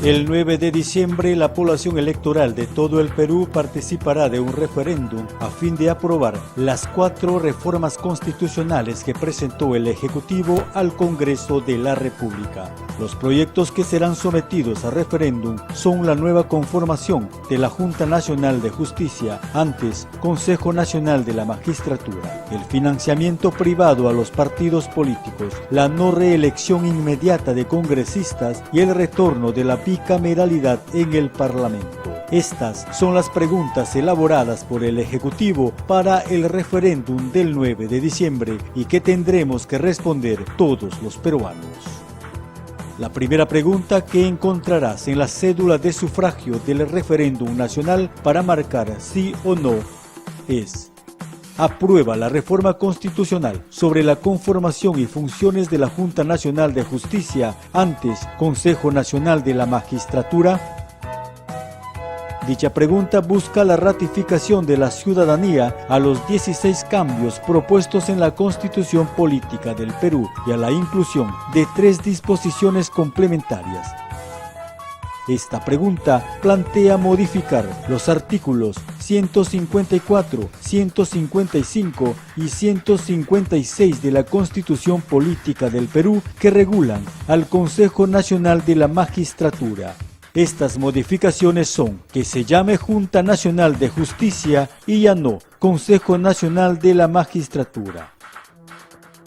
El 9 de diciembre, la población electoral de todo el Perú participará de un referéndum a fin de aprobar las 4 reformas constitucionales que presentó el Ejecutivo al Congreso de la República. Los proyectos que serán sometidos a referéndum son la nueva conformación de la Junta Nacional de Justicia, antes Consejo Nacional de la Magistratura, el financiamiento privado a los partidos políticos, la no reelección inmediata de congresistas y el retorno de la bicameralidad en el Parlamento. Estas son las preguntas elaboradas por el Ejecutivo para el referéndum del 9 de diciembre y que tendremos que responder todos los peruanos. La primera pregunta que encontrarás en la cédula de sufragio del referéndum nacional para marcar sí o no es: ¿aprueba la reforma constitucional sobre la conformación y funciones de la Junta Nacional de Justicia, antes Consejo Nacional de la Magistratura? Dicha pregunta busca la ratificación de la ciudadanía a los 16 cambios propuestos en la Constitución Política del Perú y a la inclusión de 3 disposiciones complementarias. Esta pregunta plantea modificar los artículos 154, 155 y 156 de la Constitución Política del Perú que regulan al Consejo Nacional de la Magistratura. Estas modificaciones son que se llame Junta Nacional de Justicia y ya no Consejo Nacional de la Magistratura.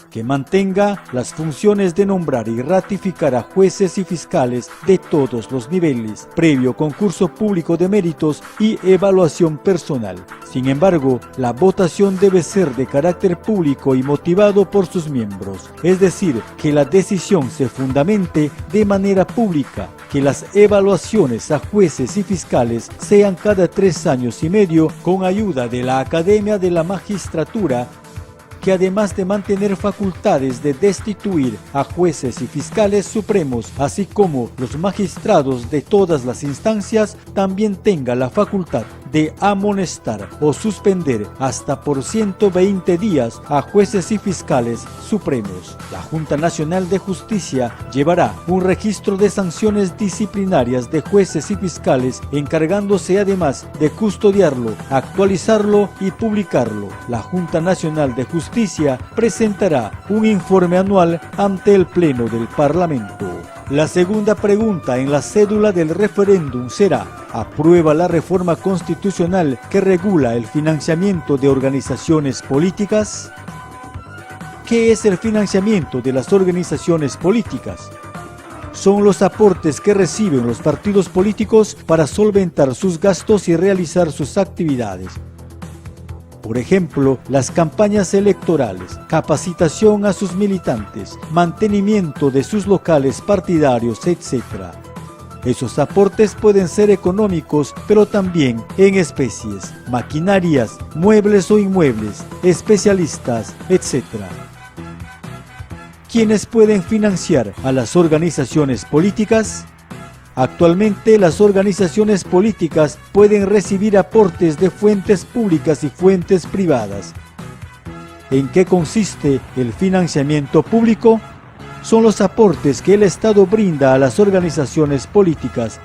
Que mantenga las funciones de nombrar y ratificar a jueces y fiscales de todos los niveles, previo concurso público de méritos y evaluación personal. Sin embargo, la votación debe ser de carácter público y motivado por sus miembros, es decir, que la decisión se fundamente de manera pública, que las evaluaciones a jueces y fiscales sean cada 3 años y medio con ayuda de la Academia de la Magistratura, que además de mantener facultades de destituir a jueces y fiscales supremos, así como los magistrados de todas las instancias, también tenga la facultad de amonestar o suspender hasta por 120 días a jueces y fiscales supremos. La Junta Nacional de Justicia llevará un registro de sanciones disciplinarias de jueces y fiscales, encargándose además de custodiarlo, actualizarlo y publicarlo. La Junta Nacional de Justicia presentará un informe anual ante el Pleno del Parlamento. La segunda pregunta en la cédula del referéndum será: ¿aprueba la reforma constitucional que regula el financiamiento de organizaciones políticas? ¿Qué es el financiamiento de las organizaciones políticas? Son los aportes que reciben los partidos políticos para solventar sus gastos y realizar sus actividades. Por ejemplo, las campañas electorales, capacitación a sus militantes, mantenimiento de sus locales partidarios, etc. Esos aportes pueden ser económicos, pero también en especies, maquinarias, muebles o inmuebles, especialistas, etc. ¿Quiénes pueden financiar a las organizaciones políticas? Actualmente, las organizaciones políticas pueden recibir aportes de fuentes públicas y fuentes privadas. ¿En qué consiste el financiamiento público? Son los aportes que el Estado brinda a las organizaciones políticas.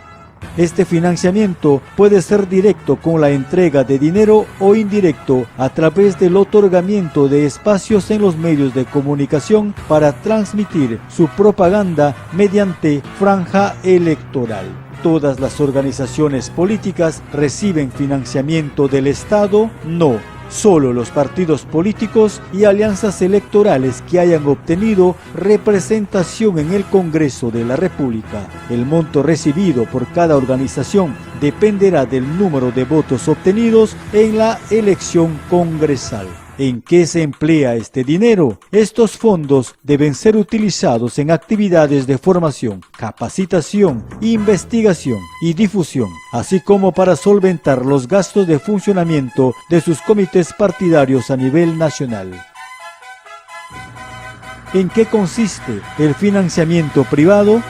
Este financiamiento puede ser directo con la entrega de dinero o indirecto a través del otorgamiento de espacios en los medios de comunicación para transmitir su propaganda mediante franja electoral. ¿Todas las organizaciones políticas reciben financiamiento del Estado? No. Solo los partidos políticos y alianzas electorales que hayan obtenido representación en el Congreso de la República. El monto recibido por cada organización dependerá del número de votos obtenidos en la elección congresal. ¿En qué se emplea este dinero? Estos fondos deben ser utilizados en actividades de formación, capacitación, investigación y difusión, así como para solventar los gastos de funcionamiento de sus comités partidarios a nivel nacional. ¿En qué consiste el financiamiento privado?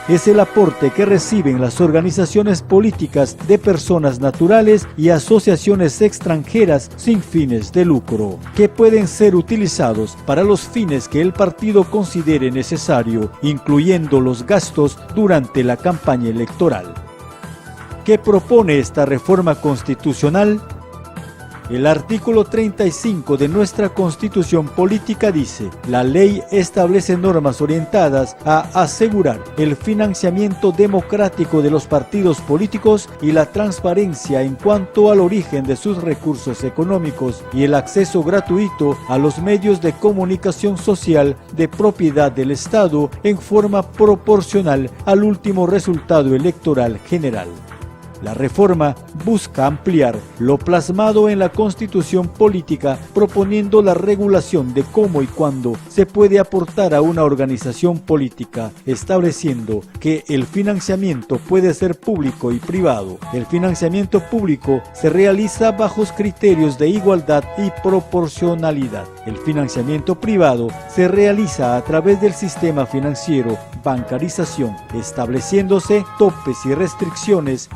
es el aporte que reciben las organizaciones políticas de personas naturales y asociaciones extranjeras sin fines de lucro, que pueden ser utilizados para los fines que el partido considere necesario, incluyendo los gastos durante la campaña electoral. ¿Qué propone esta reforma constitucional? El artículo 35 de nuestra Constitución Política dice: la ley establece normas orientadas a asegurar el financiamiento democrático de los partidos políticos y la transparencia en cuanto al origen de sus recursos económicos y el acceso gratuito a los medios de comunicación social de propiedad del Estado en forma proporcional al último resultado electoral general. La reforma busca ampliar lo plasmado en la Constitución Política, proponiendo la regulación de cómo y cuándo se puede aportar a una organización política, estableciendo que el financiamiento puede ser público y privado. El financiamiento público se realiza bajo criterios de igualdad y proporcionalidad. El financiamiento privado se realiza a través del sistema financiero, bancarización, estableciéndose topes y restricciones.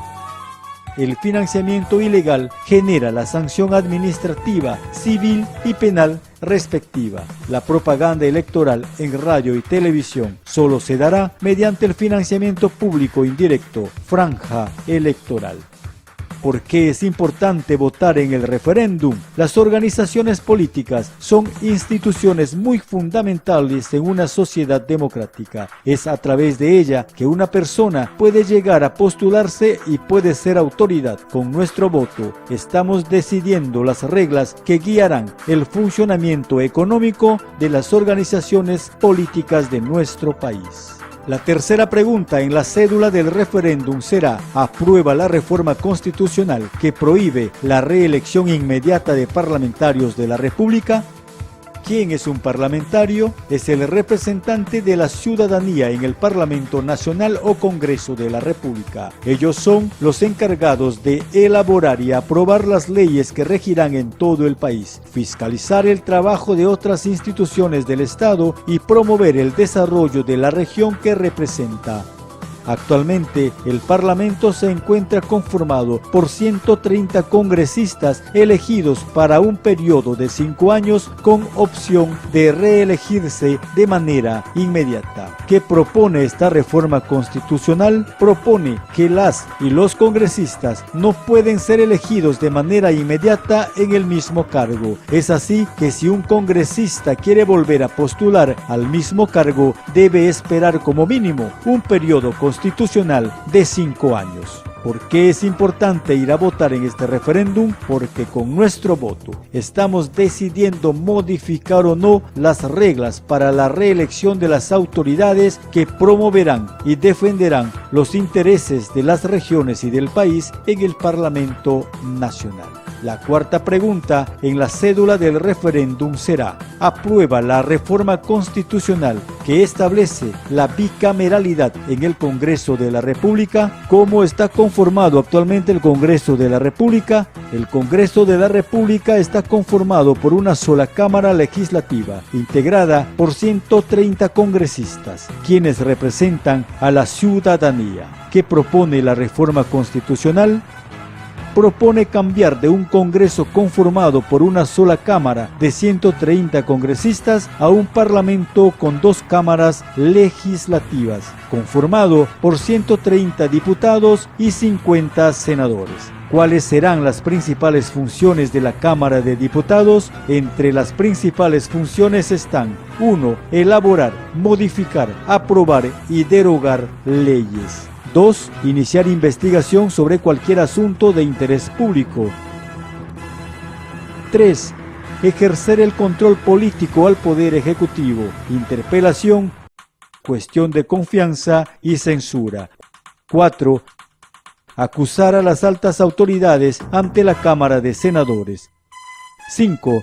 El financiamiento ilegal genera la sanción administrativa, civil y penal respectiva. La propaganda electoral en radio y televisión solo se dará mediante el financiamiento público indirecto, franja electoral. ¿Por qué es importante votar en el referéndum? Las organizaciones políticas son instituciones muy fundamentales en una sociedad democrática. Es a través de ella que una persona puede llegar a postularse y puede ser autoridad. Con nuestro voto estamos decidiendo las reglas que guiarán el funcionamiento económico de las organizaciones políticas de nuestro país. La tercera pregunta en la cédula del referéndum será: ¿aprueba la reforma constitucional que prohíbe la reelección inmediata de parlamentarios de la República? ¿Quién es un parlamentario? Es el representante de la ciudadanía en el Parlamento Nacional o Congreso de la República. Ellos son los encargados de elaborar y aprobar las leyes que regirán en todo el país, fiscalizar el trabajo de otras instituciones del Estado y promover el desarrollo de la región que representa. Actualmente, el Parlamento se encuentra conformado por 130 congresistas elegidos para un periodo de 5 años con opción de reelegirse de manera inmediata. ¿Qué propone esta reforma constitucional? Propone que las y los congresistas no pueden ser elegidos de manera inmediata en el mismo cargo. Es así que si un congresista quiere volver a postular al mismo cargo, debe esperar como mínimo un periodo constitucional de 5 años. ¿Por qué es importante ir a votar en este referéndum? Porque con nuestro voto estamos decidiendo modificar o no las reglas para la reelección de las autoridades que promoverán y defenderán los intereses de las regiones y del país en el Parlamento Nacional. La cuarta pregunta en la cédula del referéndum será: ¿aprueba la reforma constitucional que establece la bicameralidad en el Congreso de la República? ¿Cómo está conformado actualmente el Congreso de la República? El Congreso de la República está conformado por una sola Cámara Legislativa, integrada por 130 congresistas, quienes representan a la ciudadanía. ¿Qué propone la reforma constitucional? Propone cambiar de un Congreso conformado por una sola Cámara de 130 congresistas a un Parlamento con 2 cámaras legislativas, conformado por 130 diputados y 50 senadores. ¿Cuáles serán las principales funciones de la Cámara de Diputados? Entre las principales funciones están: 1. Elaborar, modificar, aprobar y derogar leyes. 2. Iniciar investigación sobre cualquier asunto de interés público. 3. Ejercer el control político al Poder Ejecutivo, interpelación, cuestión de confianza y censura. 4. Acusar a las altas autoridades ante la Cámara de Senadores. 5.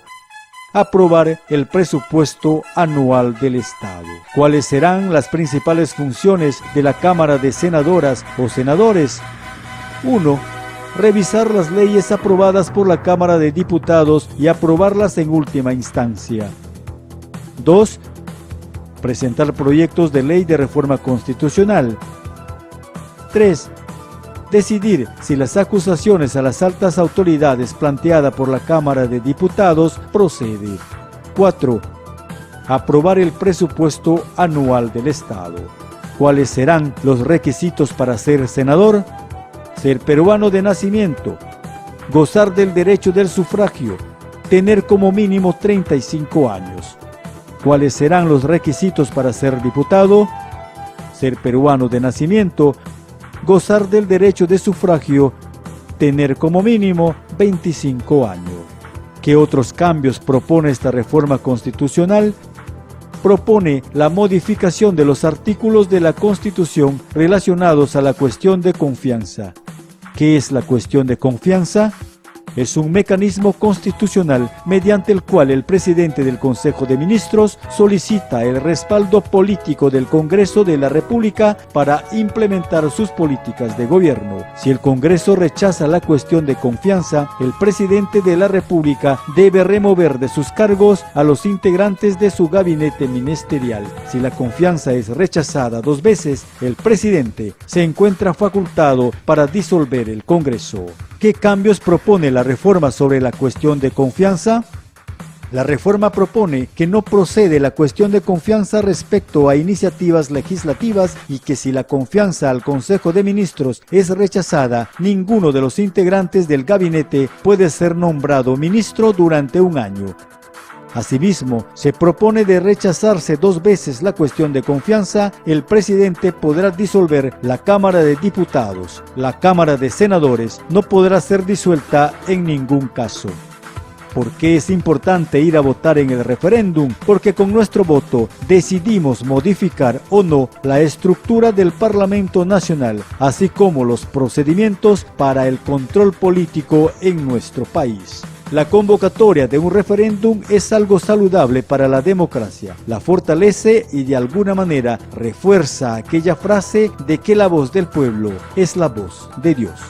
Aprobar el presupuesto anual del Estado. ¿Cuáles serán las principales funciones de la Cámara de Senadoras o Senadores? 1. Revisar las leyes aprobadas por la Cámara de Diputados y aprobarlas en última instancia. 2. presentar proyectos de ley de reforma constitucional. 3. Decidir si las acusaciones a las altas autoridades planteadas por la Cámara de Diputados procede. 4. Aprobar el presupuesto anual del Estado. ¿Cuáles serán los requisitos para ser senador? Ser peruano de nacimiento, gozar del derecho del sufragio, tener como mínimo 35 años. ¿Cuáles serán los requisitos para ser diputado? Ser peruano de nacimiento, gozar del derecho de sufragio, tener como mínimo 25 años. ¿Qué otros cambios propone esta reforma constitucional? Propone la modificación de los artículos de la Constitución relacionados a la cuestión de confianza. ¿Qué es la cuestión de confianza? Es un mecanismo constitucional mediante el cual el presidente del Consejo de Ministros solicita el respaldo político del Congreso de la República para implementar sus políticas de gobierno. Si el Congreso rechaza la cuestión de confianza, el presidente de la República debe remover de sus cargos a los integrantes de su gabinete ministerial. Si la confianza es rechazada 2 veces, el presidente se encuentra facultado para disolver el Congreso. ¿Qué cambios propone la reforma sobre la cuestión de confianza? La reforma propone que no procede la cuestión de confianza respecto a iniciativas legislativas y que si la confianza al Consejo de Ministros es rechazada, ninguno de los integrantes del gabinete puede ser nombrado ministro durante un año. Asimismo, se propone de rechazarse 2 veces la cuestión de confianza, el presidente podrá disolver la Cámara de Diputados. La Cámara de Senadores no podrá ser disuelta en ningún caso. ¿Por qué es importante ir a votar en el referéndum? Porque con nuestro voto decidimos modificar o no la estructura del Parlamento Nacional, así como los procedimientos para el control político en nuestro país. La convocatoria de un referéndum es algo saludable para la democracia. La fortalece y de alguna manera refuerza aquella frase de que la voz del pueblo es la voz de Dios.